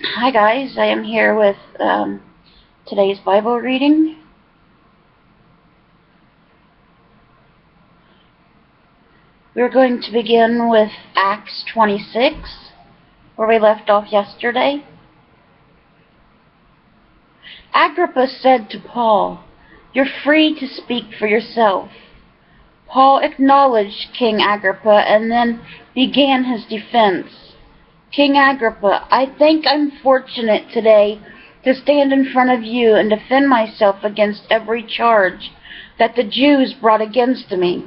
Hi guys, I am here with today's Bible reading. We're going to begin with Acts 26, where we left off yesterday. Agrippa said to Paul, "You're free to speak for yourself." Paul acknowledged King Agrippa and then began his defense. "King Agrippa, I think I'm fortunate today to stand in front of you and defend myself against every charge that the Jews brought against me.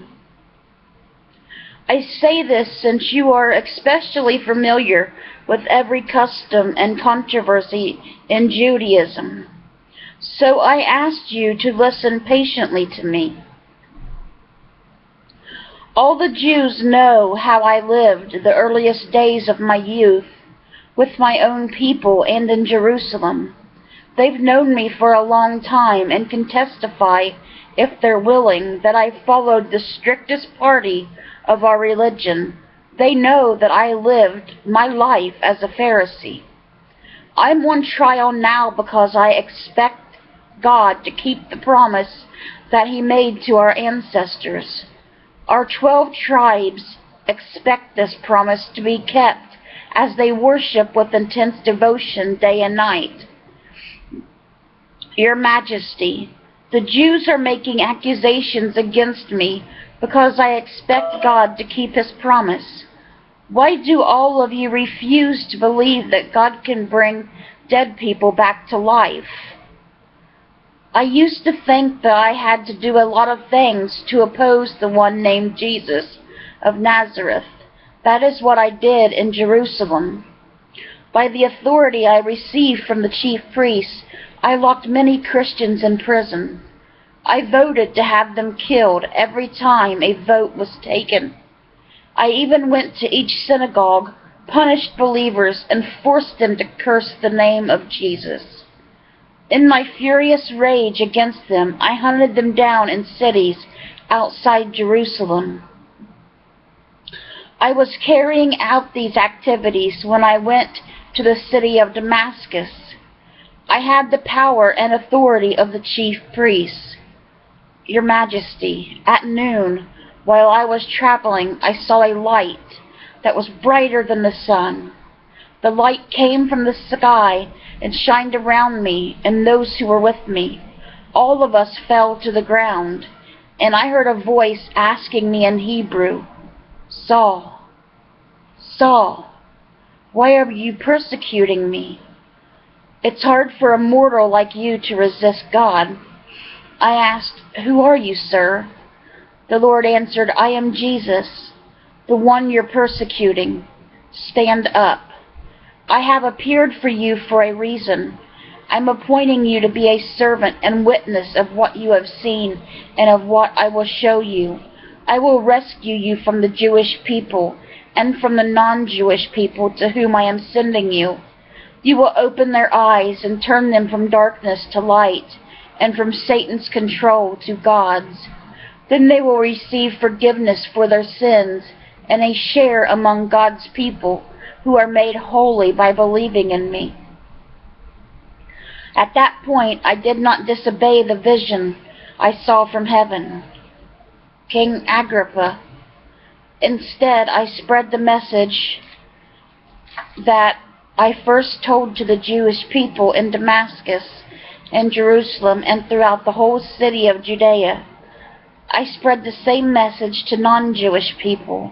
I say this since you are especially familiar with every custom and controversy in Judaism. So I asked you to listen patiently to me. All the Jews know how I lived the earliest days of my youth with my own people and in Jerusalem. They've known me for a long time and can testify, if they're willing, that I followed the strictest party of our religion. They know that I lived my life as a Pharisee. I'm on trial now because I expect God to keep the promise that He made to our ancestors. Our 12 tribes expect this promise to be kept as they worship with intense devotion day and night. Your Majesty, the Jews are making accusations against me because I expect God to keep His promise. Why do all of you refuse to believe that God can bring dead people back to life? I used to think that I had to do a lot of things to oppose the one named Jesus of Nazareth. That is what I did in Jerusalem. By the authority I received from the chief priests, I locked many Christians in prison. I voted to have them killed every time a vote was taken. I even went to each synagogue, punished believers, and forced them to curse the name of Jesus. In my furious rage against them, I hunted them down in cities outside Jerusalem. I was carrying out these activities when I went to the city of Damascus. I had the power and authority of the chief priests. Your Majesty, at noon, while I was traveling, I saw a light that was brighter than the sun. The light came from the sky and shined around me and those who were with me. All of us fell to the ground, and I heard a voice asking me in Hebrew, "Saul, Saul, why are you persecuting me?" It's hard for a mortal like you to resist God. I asked, "Who are you, sir?" The Lord answered, "I am Jesus, the one you're persecuting. Stand up. I have appeared for you for a reason. I'm appointing you to be a servant and witness of what you have seen and of what I will show you. I will rescue you from the Jewish people and from the non-Jewish people to whom I am sending you. You will open their eyes and turn them from darkness to light and from Satan's control to God's. Then they will receive forgiveness for their sins and a share among God's people who are made holy by believing in me." At that point, I did not disobey the vision I saw from heaven, King Agrippa. Instead, I spread the message that I first told to the Jewish people in Damascus and Jerusalem and throughout the whole city of Judea. I spread the same message to non-Jewish people.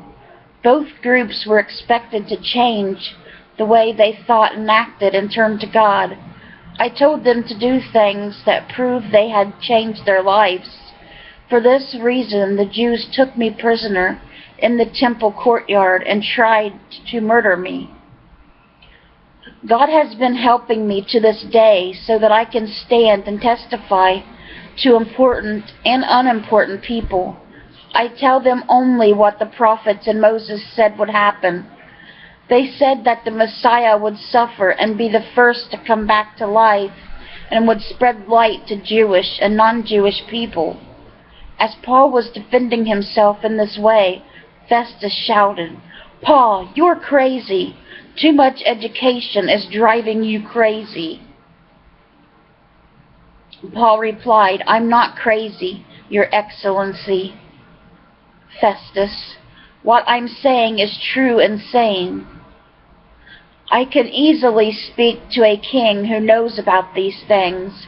Both groups were expected to change the way they thought and acted and turn to God. I told them to do things that proved they had changed their lives. For this reason, the Jews took me prisoner in the temple courtyard and tried to murder me. God has been helping me to this day so that I can stand and testify to important and unimportant people. I tell them only what the prophets and Moses said would happen. They said that the Messiah would suffer and be the first to come back to life and would spread light to Jewish and non-Jewish people. As Paul was defending himself in this way, Festus shouted, "Paul, you're crazy. Too much education is driving you crazy. Paul replied, I'm not crazy, Your Excellency. Festus, what I'm saying is true and sane. I can easily speak to a king who knows about these things.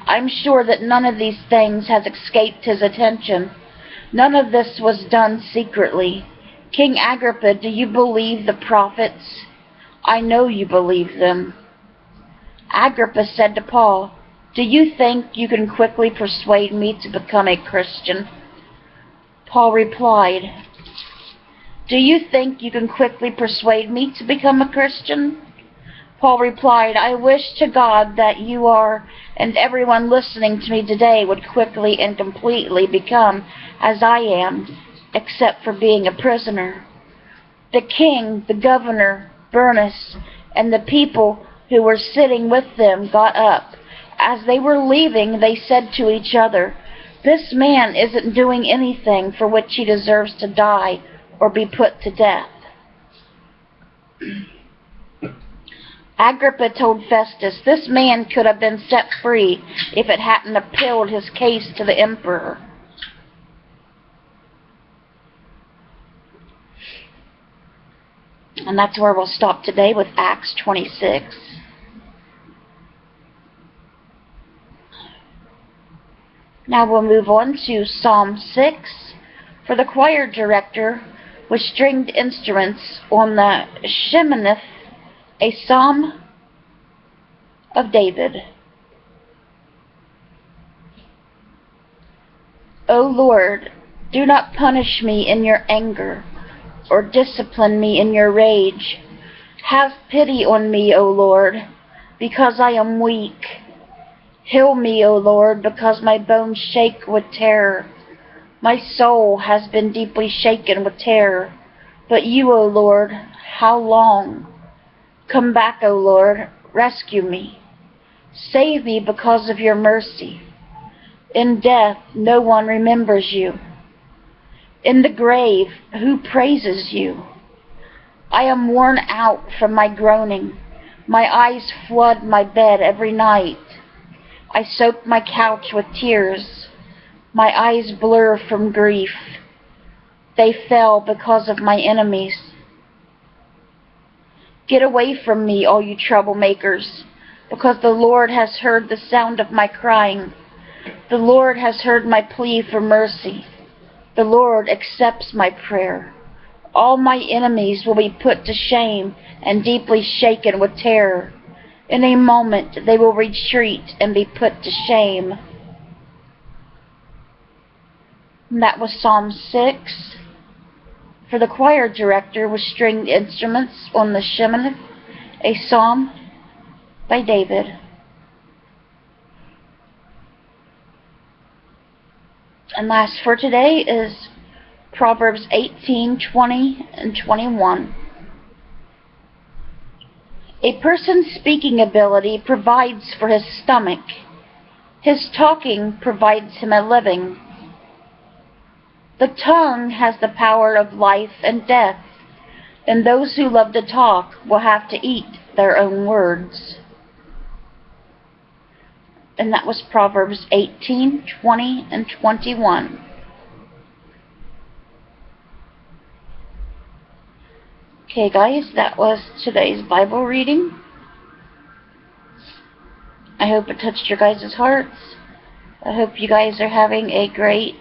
I'm sure that none of these things has escaped his attention. None of this was done secretly. King Agrippa, do you believe the prophets? I know you believe them. Agrippa said to Paul, do you think you can quickly persuade me to become a Christian? Paul replied, do you think you can quickly persuade me to become a Christian? Paul replied, I wish to God that you are, and everyone listening to me today would quickly and completely become as I am, except for being a prisoner. The king, the governor, Bernice, and the people who were sitting with them got up. As they were leaving, they said to each other, this man isn't doing anything for which he deserves to die or be put to death. Agrippa told Festus, this man could have been set free if it hadn't appealed his case to the emperor. And that's where we'll stop today with Acts 26. Now we'll move on to Psalm 6 for the choir director with stringed instruments on the Sheminith, a psalm of David. O Lord, do not punish me in your anger, or discipline me in your rage. Have pity on me, O Lord, because I am weak. Heal me, O Lord, because my bones shake with terror. My soul has been deeply shaken with terror. But you, O Lord, how long? Come back, O Lord, rescue me. Save me because of your mercy. In death, no one remembers you. In the grave, who praises you? I am worn out from my groaning. My eyes flood my bed every night. I soak my couch with tears. My eyes blur from grief. They fell because of my enemies. Get away from me, all you troublemakers, because the Lord has heard the sound of my crying. The Lord has heard my plea for mercy. The Lord accepts my prayer. All my enemies will be put to shame and deeply shaken with terror. In a moment they will retreat and be put to shame. And that was Psalm 6. For the choir director with stringed instruments on the Sheminith, a psalm by David. And last for today is Proverbs 18, 20, and 21. A person's speaking ability provides for his stomach. His talking provides him a living. The tongue has the power of life and death, and those who love to talk will have to eat their own words. And that was Proverbs 18, 20, and 21. Okay, guys, that was today's Bible reading. I hope it touched your guys' hearts. I hope you guys are having a great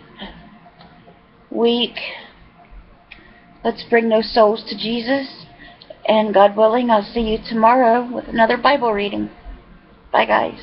week. Let's bring those souls to Jesus. And God willing, I'll see you tomorrow with another Bible reading. Bye, guys.